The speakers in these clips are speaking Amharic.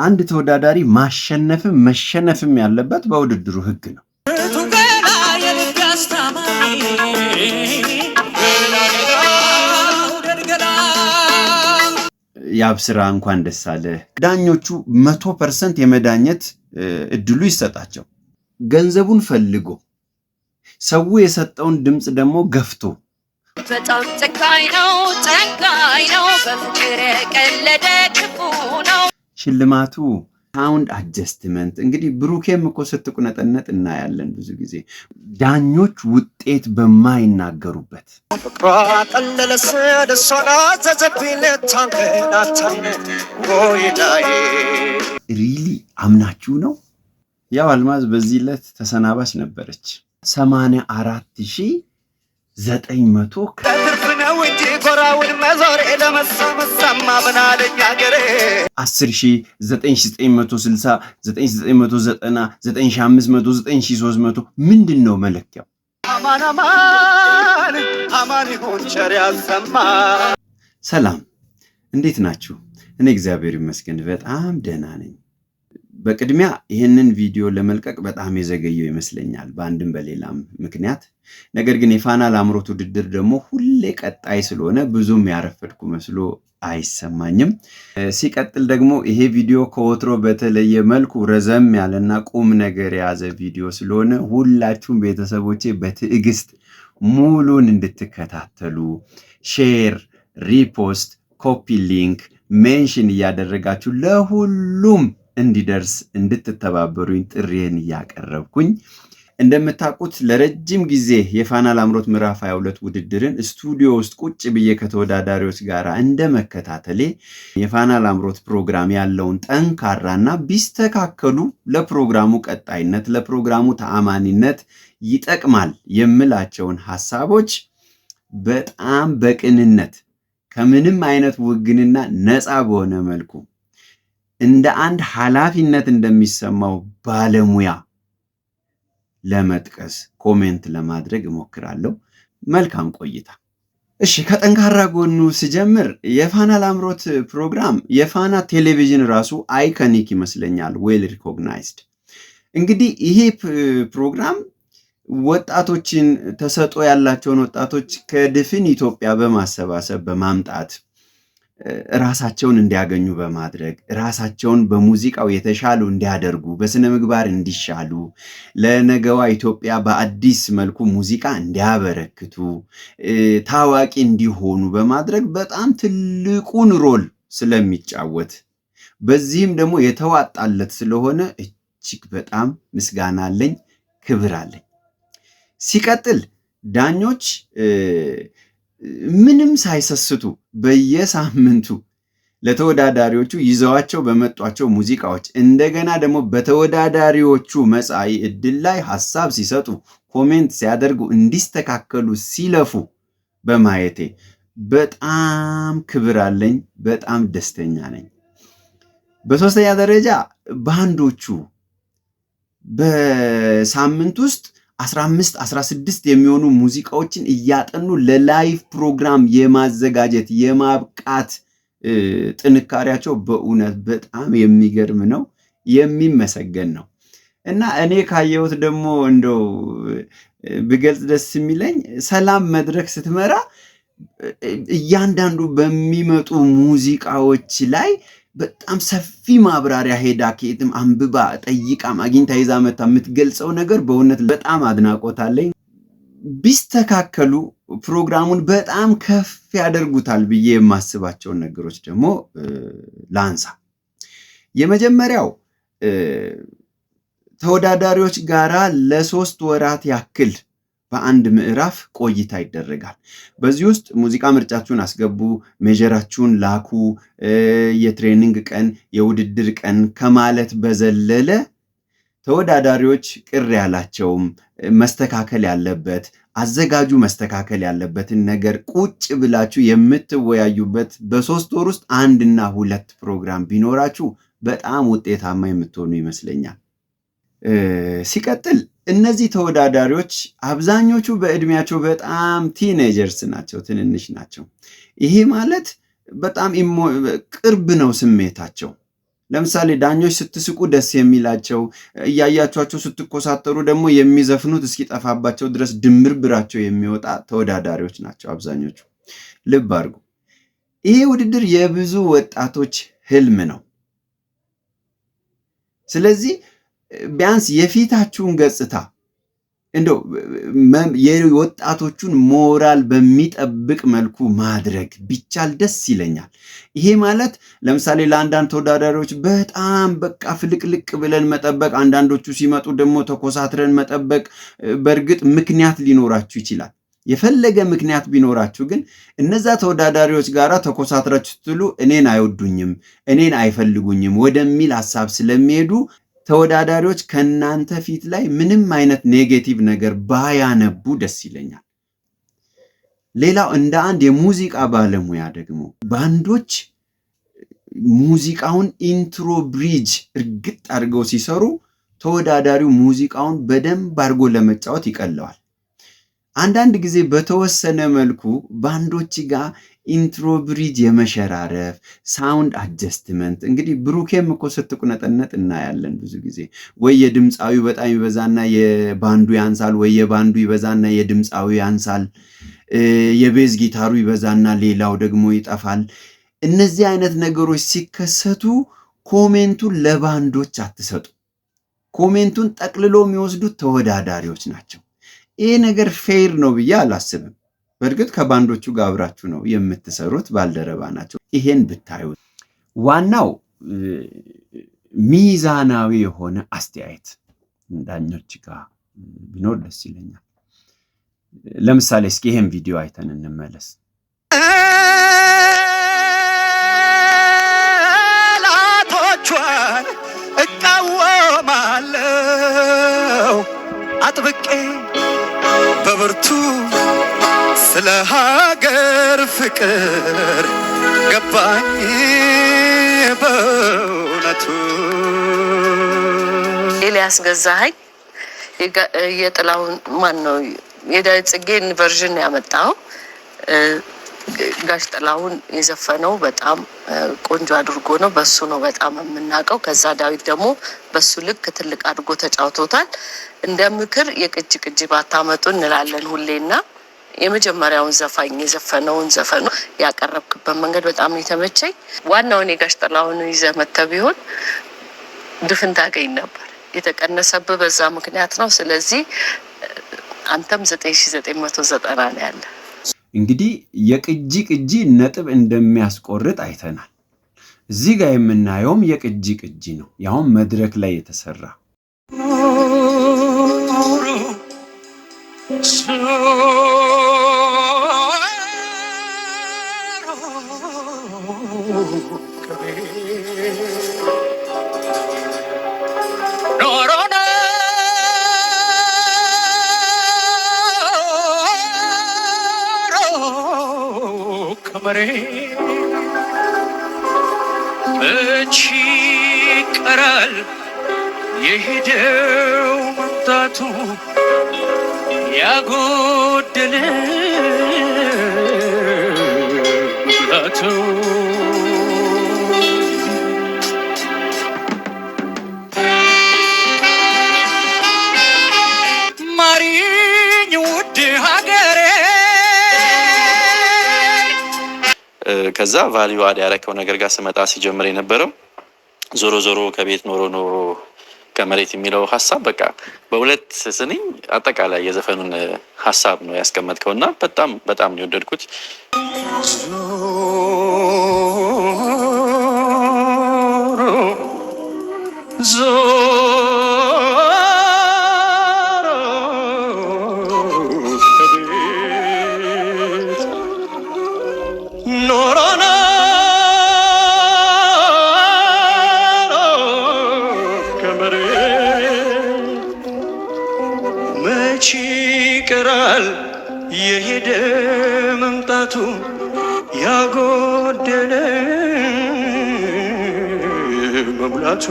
አንድ ተወዳዳሪ ማሸነፍም መሸነፍም ያለበት በውድድሩ ህግ ነው። ያብስራ እንኳን ደስ አለ። ዳኞቹ 100% የመዳኘት እድሉ ይሰጣቸው። ገንዘቡን ፈልጎ ሰው የሰጠውን ድምጽ ደግሞ ገፍቶ በጣም ጨካኝ ነው በፍቅር የቀለደ ክፉ ነው። ሽልማቱ ሳውንድ አጀስትመንት። እንግዲህ ብሩኬም እኮ ስትቁነጠነጥ እናያለን ብዙ ጊዜ ዳኞች ውጤት በማይናገሩበት። ሪሊ አምናችሁ ነው? ያው አልማዝ በዚህ ዕለት ተሰናባች ነበረች። 84,900 ከትርፍ ነው እንጂ ጎራውን መዞር ለመሰመሰማ ምናለኝ ሀገሬ 10,960 9,990 9,500 9,300 ምንድን ነው መለኪያው? አማን ይሁን ቸር ያሰማ። ሰላም እንዴት ናችሁ? እኔ እግዚአብሔር ይመስገን በጣም ደህና ነኝ። በቅድሚያ ይህንን ቪዲዮ ለመልቀቅ በጣም የዘገየው ይመስለኛል በአንድም በሌላም ምክንያት። ነገር ግን የፋና ላምሮት ውድድር ደግሞ ሁሌ ቀጣይ ስለሆነ ብዙም ያረፈድኩ መስሎ አይሰማኝም። ሲቀጥል ደግሞ ይሄ ቪዲዮ ከወትሮ በተለየ መልኩ ረዘም ያለና ቁም ነገር የያዘ ቪዲዮ ስለሆነ ሁላችሁም ቤተሰቦቼ በትዕግስት ሙሉን እንድትከታተሉ ሼር፣ ሪፖስት፣ ኮፒ ሊንክ፣ ሜንሽን እያደረጋችሁ ለሁሉም እንዲደርስ እንድትተባበሩኝ ጥሪዬን እያቀረብኩኝ፣ እንደምታውቁት ለረጅም ጊዜ የፋና ላምሮት ምዕራፍ 22 ውድድርን ስቱዲዮ ውስጥ ቁጭ ብዬ ከተወዳዳሪዎች ጋር እንደመከታተሌ የፋና ላምሮት ፕሮግራም ያለውን ጠንካራና ቢስተካከሉ ለፕሮግራሙ ቀጣይነት ለፕሮግራሙ ተአማኒነት ይጠቅማል የምላቸውን ሐሳቦች በጣም በቅንነት ከምንም አይነት ውግንና ነፃ በሆነ መልኩ እንደ አንድ ኃላፊነት እንደሚሰማው ባለሙያ ለመጥቀስ ኮሜንት ለማድረግ እሞክራለሁ። መልካም ቆይታ። እሺ፣ ከጠንካራ ጎኑ ስጀምር የፋና ላምሮት ፕሮግራም የፋና ቴሌቪዥን ራሱ አይኮኒክ ይመስለኛል፣ ዌል ሪኮግናይዝድ። እንግዲህ ይሄ ፕሮግራም ወጣቶችን ተሰጥኦ ያላቸውን ወጣቶች ከድፍን ኢትዮጵያ በማሰባሰብ በማምጣት ራሳቸውን እንዲያገኙ በማድረግ ራሳቸውን በሙዚቃው የተሻሉ እንዲያደርጉ በስነ ምግባር እንዲሻሉ ለነገዋ ኢትዮጵያ በአዲስ መልኩ ሙዚቃ እንዲያበረክቱ ታዋቂ እንዲሆኑ በማድረግ በጣም ትልቁን ሮል ስለሚጫወት በዚህም ደግሞ የተዋጣለት ስለሆነ እጅግ በጣም ምስጋና አለኝ፣ ክብር አለኝ። ሲቀጥል ዳኞች ምንም ሳይሰስቱ በየሳምንቱ ለተወዳዳሪዎቹ ይዘዋቸው በመጧቸው ሙዚቃዎች እንደገና ደግሞ በተወዳዳሪዎቹ መጻኢ ዕድል ላይ ሐሳብ ሲሰጡ ኮሜንት ሲያደርጉ እንዲስተካከሉ ሲለፉ በማየቴ በጣም ክብር አለኝ፣ በጣም ደስተኛ ነኝ። በሶስተኛ ደረጃ ባንዶቹ በሳምንት ውስጥ 15 16 የሚሆኑ ሙዚቃዎችን እያጠኑ ለላይቭ ፕሮግራም የማዘጋጀት የማብቃት ጥንካሬያቸው በእውነት በጣም የሚገርም ነው፣ የሚመሰገን ነው። እና እኔ ካየሁት ደግሞ እንደው ብገልጽ ደስ የሚለኝ ሰላም መድረክ ስትመራ እያንዳንዱ በሚመጡ ሙዚቃዎች ላይ በጣም ሰፊ ማብራሪያ ሄዳ ከየትም አንብባ ጠይቃም አግኝታ ይዛ መታ የምትገልጸው ነገር በእውነት በጣም አድናቆት አለኝ። ቢስተካከሉ ፕሮግራሙን በጣም ከፍ ያደርጉታል ብዬ የማስባቸውን ነገሮች ደግሞ ላንሳ። የመጀመሪያው ተወዳዳሪዎች ጋራ ለ3 ወራት ያክል በአንድ ምዕራፍ ቆይታ ይደረጋል። በዚህ ውስጥ ሙዚቃ ምርጫችሁን አስገቡ፣ ሜጀራችሁን ላኩ፣ የትሬኒንግ ቀን የውድድር ቀን ከማለት በዘለለ ተወዳዳሪዎች ቅር ያላቸውም መስተካከል ያለበት አዘጋጁ መስተካከል ያለበትን ነገር ቁጭ ብላችሁ የምትወያዩበት በ3 ወር ውስጥ 1 እና 2 ፕሮግራም ቢኖራችሁ በጣም ውጤታማ የምትሆኑ ይመስለኛል። ሲቀጥል እነዚህ ተወዳዳሪዎች አብዛኞቹ በእድሜያቸው በጣም ቲኔጀርስ ናቸው፣ ትንንሽ ናቸው። ይሄ ማለት በጣም ቅርብ ነው ስሜታቸው ለምሳሌ ዳኞች ስትስቁ ደስ የሚላቸው እያያቸዋቸው ስትኮሳተሩ ደግሞ የሚዘፍኑት እስኪጠፋባቸው ድረስ ድምብርብራቸው የሚወጣ ተወዳዳሪዎች ናቸው አብዛኞቹ። ልብ አድርጉ። ይሄ ውድድር የብዙ ወጣቶች ህልም ነው። ስለዚህ ቢያንስ የፊታችሁን ገጽታ እንደው የወጣቶቹን ሞራል በሚጠብቅ መልኩ ማድረግ ቢቻል ደስ ይለኛል። ይሄ ማለት ለምሳሌ ለአንዳንድ ተወዳዳሪዎች በጣም በቃ ፍልቅልቅ ብለን መጠበቅ፣ አንዳንዶቹ ሲመጡ ደግሞ ተኮሳትረን መጠበቅ በእርግጥ ምክንያት ሊኖራችሁ ይችላል። የፈለገ ምክንያት ቢኖራችሁ ግን እነዛ ተወዳዳሪዎች ጋር ተኮሳትራችሁ ስትሉ እኔን አይወዱኝም፣ እኔን አይፈልጉኝም ወደሚል ሐሳብ ስለሚሄዱ ተወዳዳሪዎች ከናንተ ፊት ላይ ምንም አይነት ኔጌቲቭ ነገር ባያነቡ ደስ ይለኛል። ሌላው እንደ አንድ የሙዚቃ ባለሙያ ደግሞ ባንዶች ሙዚቃውን ኢንትሮ ብሪጅ እርግጥ አድርገው ሲሰሩ ተወዳዳሪው ሙዚቃውን በደንብ አድርጎ ለመጫወት ይቀለዋል። አንዳንድ ጊዜ በተወሰነ መልኩ ባንዶች ጋር ኢንትሮ ብሪጅ የመሸራረፍ ሳውንድ አጀስትመንት እንግዲህ ብሩኬም እኮ ስትቁነጠነጥ እናያለን ብዙ ጊዜ። ወይ የድምፃዊው በጣም ይበዛና የባንዱ ያንሳል፣ ወይ የባንዱ ይበዛና የድምፃዊ ያንሳል፣ የቤዝ ጊታሩ ይበዛና ሌላው ደግሞ ይጠፋል። እነዚህ አይነት ነገሮች ሲከሰቱ ኮሜንቱን ለባንዶች አትሰጡ። ኮሜንቱን ጠቅልሎ የሚወስዱት ተወዳዳሪዎች ናቸው። ይህ ነገር ፌር ነው ብዬ አላስብም። በእርግጥ ከባንዶቹ ጋር አብራችሁ ነው የምትሰሩት፣ ባልደረባ ናቸው። ይሄን ብታዩ ዋናው ሚዛናዊ የሆነ አስተያየት ዳኞች ጋር ቢኖር ደስ ይለኛል። ለምሳሌ እስኪ ይሄን ቪዲዮ አይተን እንመለስ። ጠላቶቿን እቃወማለሁ አጥብቄ በብርቱ ስለ ሀገር ፍቅር ገባኝ በእውነቱ። ኤልያስ ገዛኸኝ የጥላውን ማን ነው የዳዊት ጽጌን ቨርዥን ያመጣው። ጋሽ ጥላውን የዘፈነው በጣም ቆንጆ አድርጎ ነው። በሱ ነው በጣም የምናውቀው። ከዛ ዳዊት ደግሞ በሱ ልክ ትልቅ አድርጎ ተጫውቶታል። እንደ ምክር የቅጅ ባታመጡ እንላለን ሁሌና የመጀመሪያውን ዘፋኝ የዘፈነውን ዘፈኑ ያቀረብክበት መንገድ በጣም የተመቸኝ። ዋናውን የጋሽ ጥላውን ይዘህ መተህ ቢሆን ድፍን ታገኝ ነበር። የተቀነሰብህ በዛ ምክንያት ነው። ስለዚህ አንተም 9990 ነው ያለ። እንግዲህ የቅጂ ነጥብ እንደሚያስቆርጥ አይተናል። እዚህ ጋር የምናየውም የቅጂ ነው፣ ያውም መድረክ ላይ የተሰራ መች ይቀራል የሄደው መምጣቱ ያጎደለ መብላቱ። ማሪኝ ውድ ሀገሬ። ከዛ ቫልዩ አድ ያረከው ነገር ጋር ስመጣ ሲጀምር የነበረው ዞሮ ከቤት ኖሮ ከመሬት የሚለው ሀሳብ በቃ በሁለት ስንኝ አጠቃላይ የዘፈኑን ሀሳብ ነው ያስቀመጥከውና በጣም ነው የወደድኩት። መች ይቀራል የሄደ መምጣቱ ያጎደለ መሙላቱ።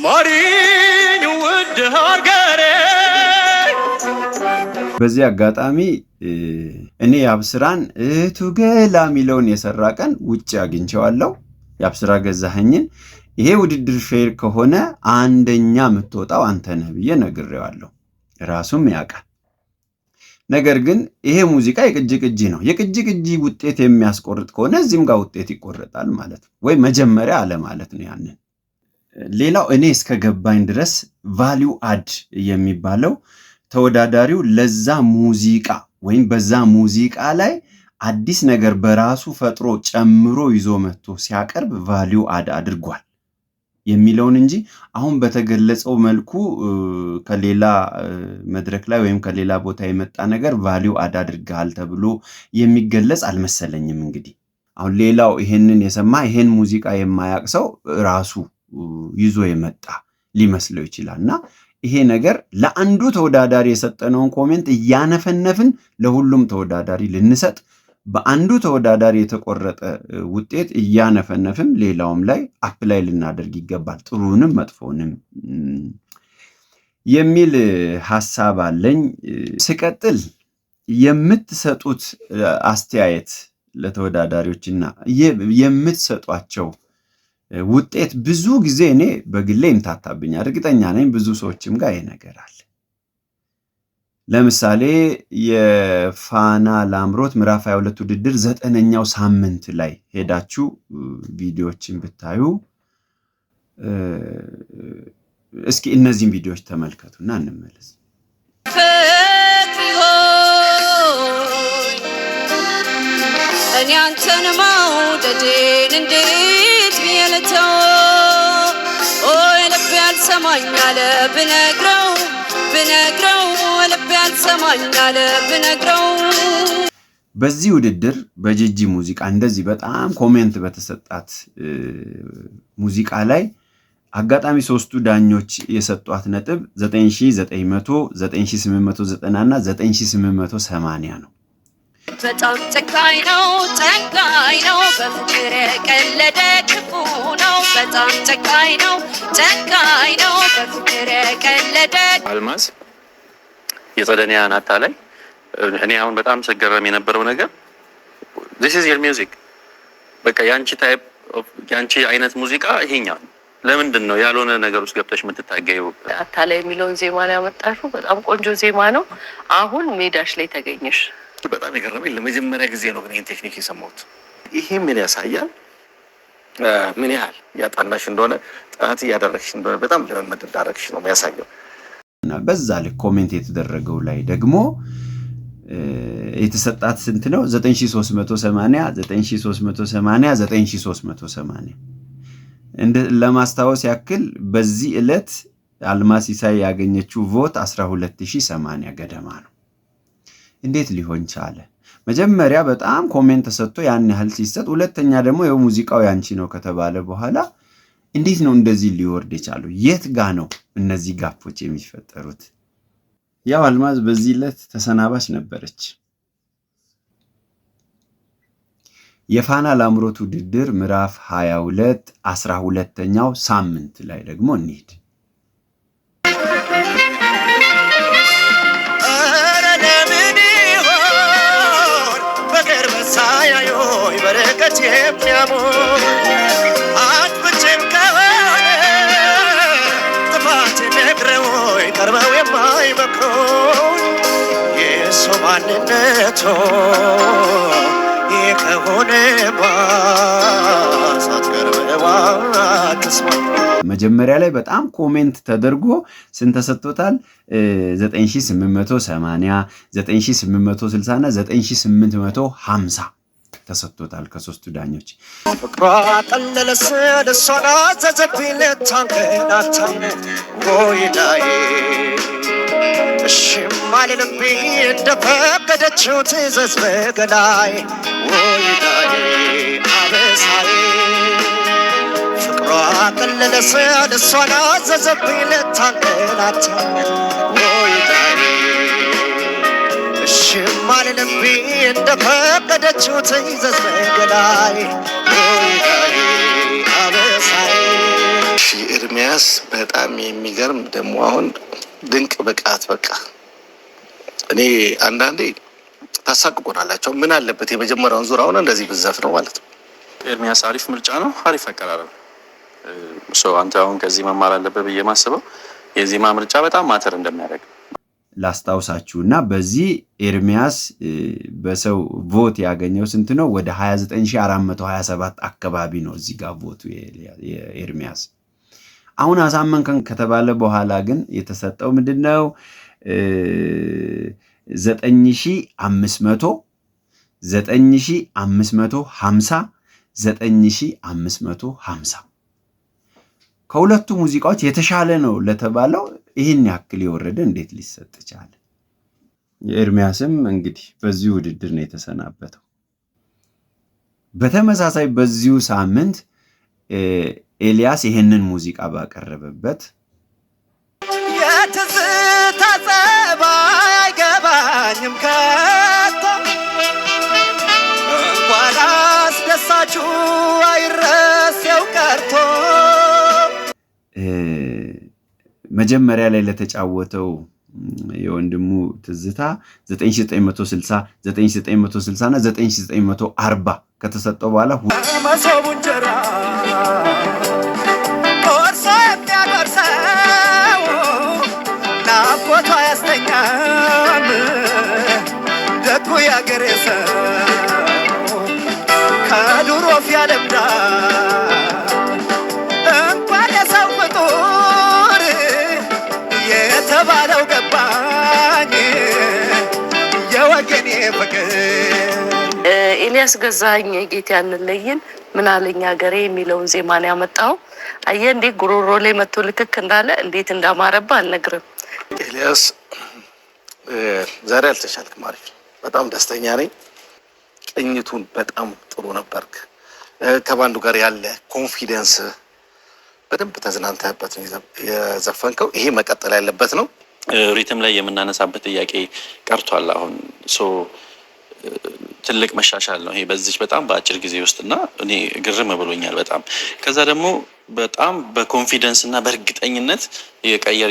ማሪኝ ውድ ሀገሬ። በዚህ አጋጣሚ እኔ አብስራን እህቱ ገላ የሚለውን የሰራ ቀን ውጭ አግኝቼዋለሁ። የአብስራ ገዛኸኝን ይሄ ውድድር ፌር ከሆነ አንደኛ የምትወጣው አንተ ነህ ብዬ ነግሬዋለሁ። ራሱም ያውቃል። ነገር ግን ይሄ ሙዚቃ የቅጂ ነው። የቅጂ ውጤት የሚያስቆርጥ ከሆነ እዚህም ጋር ውጤት ይቆረጣል ማለት ነው፣ ወይ መጀመሪያ አለ ማለት ነው ያንን። ሌላው እኔ እስከ ገባኝ ድረስ ቫልዩ አድ የሚባለው ተወዳዳሪው ለዛ ሙዚቃ ወይም በዛ ሙዚቃ ላይ አዲስ ነገር በራሱ ፈጥሮ ጨምሮ ይዞ መጥቶ ሲያቀርብ ቫልዩ አድ አድርጓል የሚለውን እንጂ አሁን በተገለጸው መልኩ ከሌላ መድረክ ላይ ወይም ከሌላ ቦታ የመጣ ነገር ቫልዩ አድ አድርጋል ተብሎ የሚገለጽ አልመሰለኝም። እንግዲህ አሁን ሌላው ይሄንን የሰማ ይሄን ሙዚቃ የማያውቅ ሰው ራሱ ይዞ የመጣ ሊመስለው ይችላልና ይሄ ነገር ለአንዱ ተወዳዳሪ የሰጠነውን ኮሜንት እያነፈነፍን ለሁሉም ተወዳዳሪ ልንሰጥ፣ በአንዱ ተወዳዳሪ የተቆረጠ ውጤት እያነፈነፍም ሌላውም ላይ አፕላይ ልናደርግ ይገባል፣ ጥሩንም መጥፎንም የሚል ሐሳብ አለኝ። ስቀጥል የምትሰጡት አስተያየት ለተወዳዳሪዎችና የምትሰጧቸው ውጤት ብዙ ጊዜ እኔ በግሌ ይምታታብኛል። እርግጠኛ ነኝ ብዙ ሰዎችም ጋር ይነገራል። ለምሳሌ የፋና ላምሮት ምዕራፍ 22 ውድድር 9ኛው ሳምንት ላይ ሄዳችሁ ቪዲዮዎችን ብታዩ እስኪ እነዚህን ቪዲዮዎች ተመልከቱና እንመለስ። እኔ አንተን መውደዴን እንዴት ብየልተው ልቤ ያልሰማኝ አለ ብነግረው ልቤ ያልሰማኝ አለ ብነግረው። በዚህ ውድድር በጂጂ ሙዚቃ እንደዚህ በጣም ኮሜንት በተሰጣት ሙዚቃ ላይ አጋጣሚ ሶስቱ ዳኞች የሰጧት ነጥብ 9900፣ 9890 እና 9880 ነው። በጣም ጨካኝ ነው በፍቅር የቀለደ ክፉ ነው። በጣም ጨካኝ ነው በፍቅር የቀለደ። አልማዝ የጸደኒያ ናታ ላይ እኔ አሁን በጣም ሰገረም የነበረው ነገር this is your music በቃ ያንቺ ታይፕ ያንቺ አይነት ሙዚቃ ይሄኛው ለምንድን ነው ያልሆነ ነገር ውስጥ ገብተሽ የምትታገዩ? አታላይ የሚለውን ዜማ ነው ያመጣሽው። በጣም ቆንጆ ዜማ ነው። አሁን ሜዳሽ ላይ ተገኘሽ። በጣም የገረመኝ ለመጀመሪያ ጊዜ ነው ግን ቴክኒክ የሰማሁት። ይሄ ምን ያሳያል? ምን ያህል ያጣናሽ እንደሆነ ጥናት እያደረግሽ እንደሆነ በጣም ለመመድ እንዳደረግሽ ነው የሚያሳየው። እና በዛ ላይ ኮሜንት የተደረገው ላይ ደግሞ የተሰጣት ስንት ነው? 9380 9380 9380። ለማስታወስ ያክል በዚህ ዕለት አልማዝ ሲሳይ ያገኘችው ቮት 12080 ገደማ ነው። እንዴት ሊሆን ቻለ? መጀመሪያ በጣም ኮሜንት ተሰጥቶ ያን ያህል ሲሰጥ፣ ሁለተኛ ደግሞ የው ሙዚቃው ያንቺ ነው ከተባለ በኋላ እንዴት ነው እንደዚህ ሊወርድ የቻለው? የት ጋ ነው እነዚህ ጋፖች የሚፈጠሩት? ያው አልማዝ በዚህ ዕለት ተሰናባች ነበረች። የፋና ላምሮት ውድድር ምዕራፍ 22 12ኛው ሳምንት ላይ ደግሞ እንሂድ። በረከት የሚያሞር አጥብቼም ከሆነ ጥፋት ነግረውኝ ቀርበው የማይመክሩኝ የሰው ማንነቶ ይህ ከሆነ ሳትቀርበዋ አትስማ። መጀመሪያ ላይ በጣም ኮሜንት ተደርጎ ስንት ተሰጥቶታል? 9880፣ 9860 እና 9850 ተሰጥቶታል ከሶስቱ ዳኞች። ፍቅሯ ቀለለስ ደሷና ዘዘብኝ ልታንገላታኝ ወይዳዬ እሺም አልልብኝ እንደፈቀደችው ትእዘዝ በገላይ ወይዳዬ አበሳዬ ፍቅሯ ቀለለስ ደሷና ዘዘብኝ ልታንገላታኝ ወይዳዬ ሽማል ልቢ እንደፈቀደችው ትይዘዝ በገላይ ወይዳይ አበሳይ። ኤርሚያስ በጣም የሚገርም ደግሞ አሁን ድንቅ ብቃት። በቃ እኔ አንዳንዴ ታሳቅቆናላቸው። ምን አለበት የመጀመሪያውን ዙር አሁን እንደዚህ ብዘፍ ነው ማለት ነው። ኤርሚያስ አሪፍ ምርጫ ነው፣ አሪፍ አቀራረብ። አንተ አሁን ከዚህ መማር አለበት ብዬ ማስበው የዜማ ምርጫ በጣም ማተር እንደሚያደርግ ላስታውሳችሁና በዚህ ኤርሚያስ በሰው ቮት ያገኘው ስንት ነው? ወደ 29427 አካባቢ ነው እዚህ ጋር ቮቱ የኤርሚያስ። አሁን አሳመንከን ከተባለ በኋላ ግን የተሰጠው ምንድነው? 9500 9550 9550 ከሁለቱ ሙዚቃዎች የተሻለ ነው ለተባለው ይህን ያክል የወረደ እንዴት ሊሰጥ ቻለ? የኤርሚያስም እንግዲህ በዚሁ ውድድር ነው የተሰናበተው። በተመሳሳይ በዚሁ ሳምንት ኤልያስ ይህንን ሙዚቃ ባቀረበበት የትዝታ ጸባይ አይገባኝም ከቶ እንኳን አስደሳችሁ አይረሴው ቀርቶ መጀመሪያ ላይ ለተጫወተው የወንድሙ ትዝታ 9960 9960 እና 9940 ከተሰጠው በኋላ መሶቡ እንጀራ ቆርሶ የሚያጎርሰው ናፍቆቱ አያስተኛም ደጉ ያገሬ ሰው ከዱሮ ፊያለምዳ እንኳን የሰው ፍጡር የተባለው ገባኝ የወገኔ ፍቅር። ኤልያስ ገዛኸኝ ጌታ ያንለይን ምን አለኝ ሀገሬ የሚለውን ዜማን ያመጣው አየህ እንዴት ጉሮሮ ላይ መጥቶ ልክክ እንዳለ እንዴት እንዳማረባ አልነግርም። ኤልያስ ዛሬ አልተሻልክም፣ አሪፍ በጣም ደስተኛ ነኝ። ቅኝቱን በጣም ጥሩ ነበርክ። ከባንዱ ጋር ያለ ኮንፊደንስ በደንብ ተዝናንተህበት ነው የዘፈንከው። ይሄ መቀጠል ያለበት ነው። ሪትም ላይ የምናነሳበት ጥያቄ ቀርቷል። አሁን ትልቅ መሻሻል ነው ይሄ በዚህ በጣም በአጭር ጊዜ ውስጥና እኔ ግርም ብሎኛል በጣም። ከዛ ደግሞ በጣም በኮንፊደንስ እና በእርግጠኝነት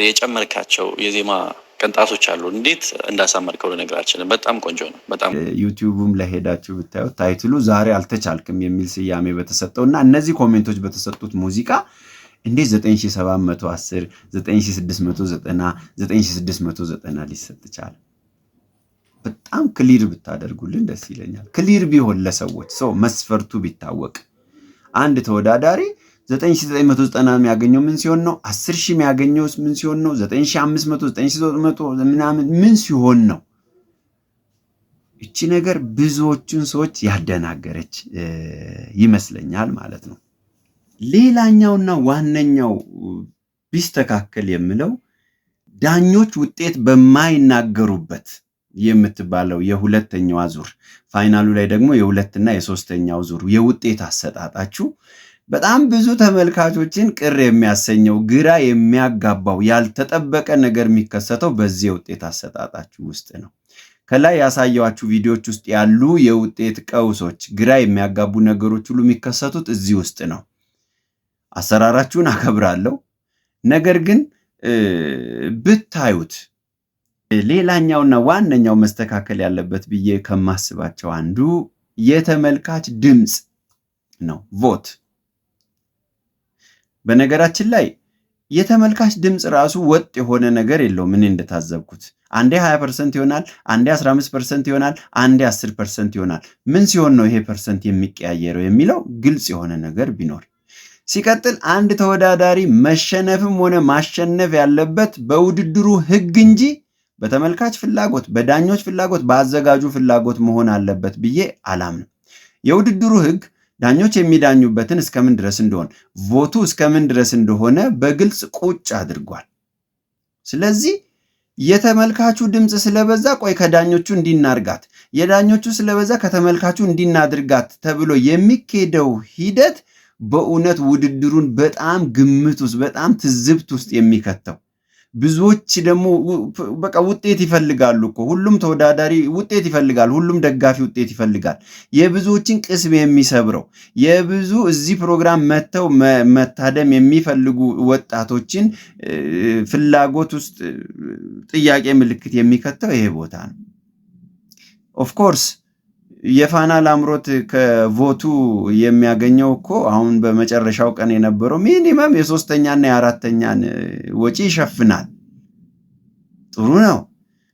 የጨመርካቸው የዜማ ቅንጣቶች አሉ። እንዴት እንዳሳመርከው ልነግራችን። በጣም ቆንጆ ነው። በጣም ዩቲዩብም ላይ ሄዳችሁ ብታዩት ታይትሉ ዛሬ አልተቻልክም የሚል ስያሜ በተሰጠውና እነዚህ ኮሜንቶች በተሰጡት ሙዚቃ እንዴት 9710 9690 9690 ሊሰጥ ቻለ? በጣም ክሊር ብታደርጉልን ደስ ይለኛል። ክሊር ቢሆን ለሰዎች ሰው መስፈርቱ ቢታወቅ አንድ ተወዳዳሪ 9990 የሚያገኘው ምን ሲሆን ነው? 10000 የሚያገኘው ምን ሲሆን ነው? 9500 9900 ምናምን ምን ሲሆን ነው? እቺ ነገር ብዙዎቹን ሰዎች ያደናገረች ይመስለኛል ማለት ነው። ሌላኛውና ዋነኛው ቢስተካከል የምለው ዳኞች ውጤት በማይናገሩበት የምትባለው የሁለተኛው ዙር ፋይናሉ ላይ ደግሞ የሁለትና የሶስተኛው ዙር የውጤት አሰጣጣችሁ በጣም ብዙ ተመልካቾችን ቅር የሚያሰኘው ግራ የሚያጋባው ያልተጠበቀ ነገር የሚከሰተው በዚህ የውጤት አሰጣጣችሁ ውስጥ ነው። ከላይ ያሳየኋችሁ ቪዲዮዎች ውስጥ ያሉ የውጤት ቀውሶች፣ ግራ የሚያጋቡ ነገሮች ሁሉ የሚከሰቱት እዚህ ውስጥ ነው። አሰራራችሁን አከብራለሁ፣ ነገር ግን ብታዩት ሌላኛውና ዋነኛው መስተካከል ያለበት ብዬ ከማስባቸው አንዱ የተመልካች ድምፅ ነው፣ ቮት። በነገራችን ላይ የተመልካች ድምፅ ራሱ ወጥ የሆነ ነገር የለውም። እኔ እንደታዘብኩት አንዴ 20% ይሆናል፣ አንዴ 15% ይሆናል፣ አንዴ 10% ይሆናል። ምን ሲሆን ነው ይሄ ፐርሰንት የሚቀያየረው የሚለው ግልጽ የሆነ ነገር ቢኖር። ሲቀጥል አንድ ተወዳዳሪ መሸነፍም ሆነ ማሸነፍ ያለበት በውድድሩ ሕግ እንጂ በተመልካች ፍላጎት፣ በዳኞች ፍላጎት፣ በአዘጋጁ ፍላጎት መሆን አለበት ብዬ አላምንም። የውድድሩ ሕግ ዳኞች የሚዳኙበትን እስከምን ድረስ እንደሆነ፣ ቮቱ እስከምን ድረስ እንደሆነ በግልጽ ቁጭ አድርጓል። ስለዚህ የተመልካቹ ድምፅ ስለበዛ ቆይ ከዳኞቹ እንዲናርጋት፣ የዳኞቹ ስለበዛ ከተመልካቹ እንዲናድርጋት ተብሎ የሚካሄደው ሂደት በእውነት ውድድሩን በጣም ግምት ውስጥ በጣም ትዝብት ውስጥ የሚከተው። ብዙዎች ደግሞ በቃ ውጤት ይፈልጋሉ እኮ ሁሉም ተወዳዳሪ ውጤት ይፈልጋል፣ ሁሉም ደጋፊ ውጤት ይፈልጋል። የብዙዎችን ቅስም የሚሰብረው የብዙ እዚህ ፕሮግራም መተው መታደም የሚፈልጉ ወጣቶችን ፍላጎት ውስጥ ጥያቄ ምልክት የሚከተው ይሄ ቦታ ነው። ኦፍኮርስ የፋና ላምሮት ከቮቱ የሚያገኘው እኮ አሁን በመጨረሻው ቀን የነበረው ሚኒመም የ3ኛና የ4ኛን ወጪ ይሸፍናል። ጥሩ ነው።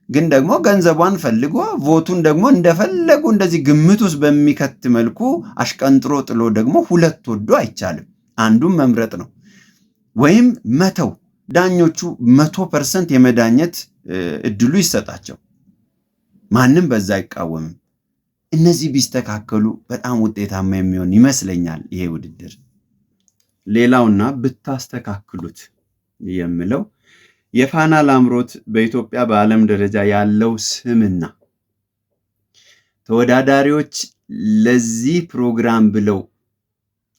ግን ደግሞ ገንዘቧን ፈልጎ ቮቱን ደግሞ እንደፈለጉ እንደዚህ ግምት ውስጥ በሚከት መልኩ አሽቀንጥሮ ጥሎ ደግሞ ሁለት ወዶ አይቻልም። አንዱን መምረጥ ነው ወይም መተው። ዳኞቹ 100% የመዳኘት እድሉ ይሰጣቸው። ማንም በዛ አይቃወምም። እነዚህ ቢስተካከሉ በጣም ውጤታማ የሚሆን ይመስለኛል ይሄ ውድድር። ሌላውና ብታስተካክሉት የምለው የፋና ላምሮት በኢትዮጵያ በዓለም ደረጃ ያለው ስምና ተወዳዳሪዎች ለዚህ ፕሮግራም ብለው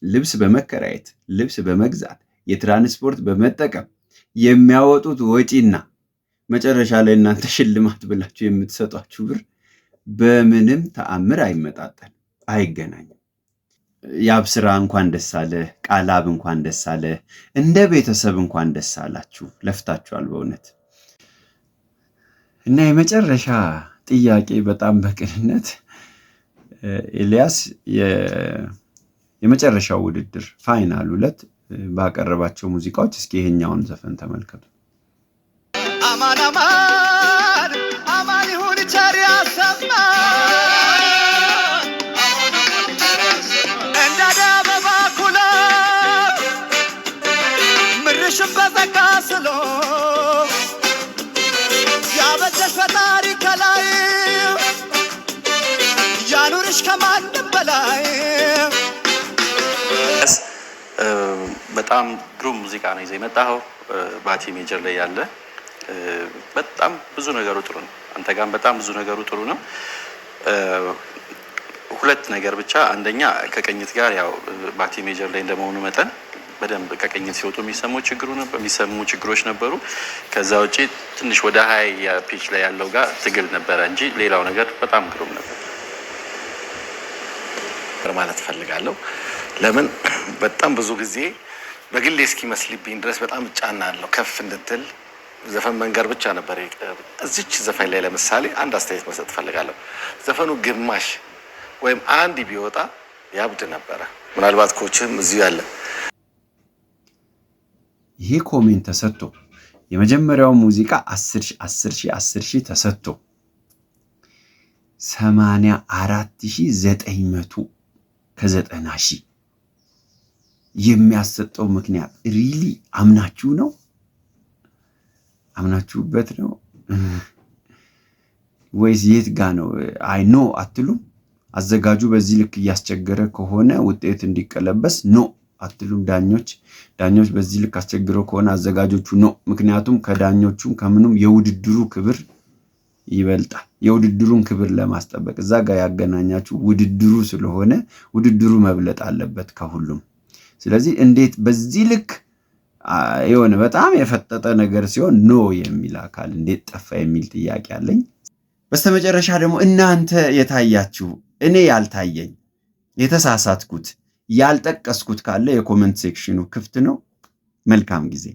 ልብስ በመከራየት ልብስ በመግዛት የትራንስፖርት በመጠቀም የሚያወጡት ወጪና መጨረሻ ላይ እናንተ ሽልማት ብላችሁ የምትሰጧችሁ ብር በምንም ተአምር አይመጣጠን፣ አይገናኝም። የአብስራ እንኳን ደስ አለ፣ ቃላብ እንኳን ደስ አለ፣ እንደ ቤተሰብ እንኳን ደስ አላችሁ። ለፍታችኋል በእውነት። እና የመጨረሻ ጥያቄ በጣም በቅንነት ኤልያስ የመጨረሻው ውድድር ፋይናል 2 ባቀረባቸው ሙዚቃዎች እስኪ ይሄኛውን ዘፈን ተመልከቱ። አማን አማን አማን ይሁን ቸር ያሰማን እንዳደ አበባ ኩሎ ምርሽን በጸጋ ስሎ ያበጀሽ ፈጣሪ ከላይ ያኑርሽ ከማንም በላይ። በጣም ግሩም ሙዚቃ ነው ይዘህ የመጣኸው። ባቲ ሜጀር ላይ ያለ በጣም ብዙ ነገሩ ጥሩ ነው። አንተ ጋር በጣም ብዙ ነገሩ ጥሩ ነው። ሁለት ነገር ብቻ፣ አንደኛ ከቅኝት ጋር ያው ባቲ ሜጀር ላይ እንደመሆኑ መጠን በደንብ ከቅኝት ሲወጡ የሚሰሙ ችግሮች ነበሩ። ከዛ ውጪ ትንሽ ወደ ሃይ ፒች ላይ ያለው ጋር ትግል ነበረ እንጂ ሌላው ነገር በጣም ግሩም ነበር ማለት ፈልጋለሁ። ለምን በጣም ብዙ ጊዜ በግሌ እስኪመስልብኝ ድረስ በጣም እጫናለሁ ከፍ እንድትል ዘፈን መንገር ብቻ ነበር። እዚች ዘፈን ላይ ለምሳሌ አንድ አስተያየት መስጠት ፈልጋለሁ። ዘፈኑ ግማሽ ወይም አንድ ቢወጣ ያብድ ነበረ። ምናልባት ኮችም እዚሁ ያለ ይሄ ኮሜንት ተሰጥቶ የመጀመሪያው ሙዚቃ 10,000 ተሰጥቶ 84,900 ከ90,000 የሚያሰጠው ምክንያት ሪሊ አምናችሁ ነው? አምናችሁበት ነው ወይስ የት ጋ ነው? አይ ኖ አትሉም? አዘጋጁ በዚህ ልክ እያስቸገረ ከሆነ ውጤት እንዲቀለበስ ኖ አትሉም? ዳኞች በዚህ ልክ አስቸግረው ከሆነ አዘጋጆቹ ኖ። ምክንያቱም ከዳኞቹም ከምኑም የውድድሩ ክብር ይበልጣል። የውድድሩን ክብር ለማስጠበቅ እዛ ጋር ያገናኛችሁ ውድድሩ ስለሆነ ውድድሩ መብለጥ አለበት ከሁሉም። ስለዚህ እንዴት በዚህ ልክ የሆነ በጣም የፈጠጠ ነገር ሲሆን ኖ የሚል አካል እንዴት ጠፋ የሚል ጥያቄ አለኝ። በስተመጨረሻ ደግሞ እናንተ የታያችሁ እኔ ያልታየኝ የተሳሳትኩት ያልጠቀስኩት ካለ የኮመንት ሴክሽኑ ክፍት ነው። መልካም ጊዜ።